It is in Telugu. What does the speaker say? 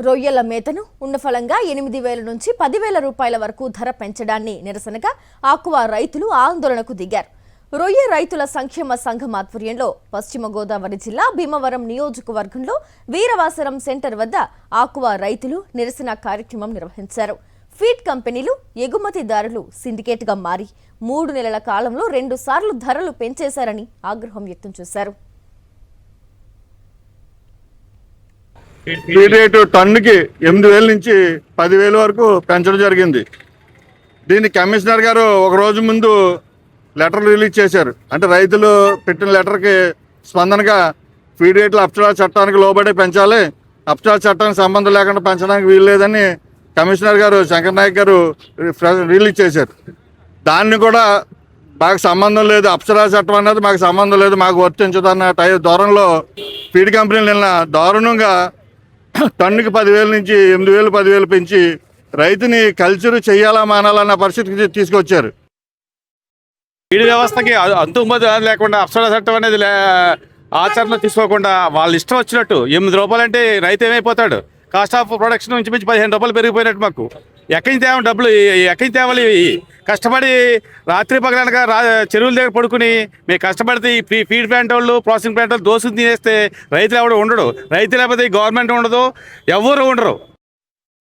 రొయ్యల మేతను ఉన్నఫలంగా 8,000 నుంచి 10,000 రూపాయల వరకు ధర పెంచడాన్ని నిరసనగా ఆక్వా రైతులు ఆందోళనకు దిగారు. రొయ్య రైతుల సంక్షేమ సంఘం ఆధ్వర్యంలో పశ్చిమ గోదావరి జిల్లా భీమవరం నియోజకవర్గంలో వీరవాసరం సెంటర్ వద్ద ఆక్వా రైతులు నిరసన కార్యక్రమం నిర్వహించారు. ఫీడ్ కంపెనీలు ఎగుమతిదారులు సిండికేట్గా మారి 3 నెలల కాలంలో 2 సార్లు ధరలు పెంచేశారని ఆగ్రహం వ్యక్తం చేశారు. ఫీడ్ రేటు టన్నుకి 8,000 నుంచి 10,000 వరకు పెంచడం జరిగింది. దీన్ని కమిషనర్ గారు ఒక రోజు ముందు లెటర్ రిలీజ్ చేశారు. అంటే రైతులు పెట్టిన లెటర్కి స్పందనగా ఫీడ్ రేట్లు అప్సరా చట్టానికి లోబడి పెంచాలి, అప్సరా చట్టానికి సంబంధం లేకుండా పెంచడానికి వీలు లేదని కమిషనర్ గారు శంకర్ నాయక్ గారు రిలీజ్ చేశారు. దాన్ని కూడా మాకు సంబంధం లేదు, అప్సరా చట్టం అనేది మాకు సంబంధం లేదు, మాకు వర్తించదన్న ధోరణిలో ఫీడ్ కంపెనీలు నిన్న దారుణంగా టన్నుకి 10,000 నుంచి 8,000, 10,000 పెంచి రైతుని కల్చర్ చెయ్యాలా మానాలన్న పరిస్థితికి తీసుకొచ్చారు. ఫీడ్ వ్యవస్థకి అంతుమతి లేకుండా అప్సరా చట్టం అనేది ఆచరణ తీసుకోకుండా వాళ్ళ ఇష్టం వచ్చినట్టు 8 రూపాయలు అంటే రైతు ఏమైపోతాడు? కాస్ట్ ఆఫ్ ప్రొడక్షన్ నుంచి 15 రూపాయలు పెరిగిపోయినట్టు. మాకు ఎక్కడి తేవాలి డబ్బులు? ఎక్కడి తేవాలి? కష్టపడి రాత్రి పగలనగా చెరువుల దగ్గర పడుకుని మేము కష్టపడితే ఈ ఫీడ్ ప్లాంట్ వాళ్ళు, ప్రాసెసింగ్ ప్లాంట్ వాళ్ళు దోసుకుని తినేస్తే రైతులు ఎవడు ఉండడు. రైతు లేకపోతే గవర్నమెంట్ ఉండదు, ఎవరు ఉండరు.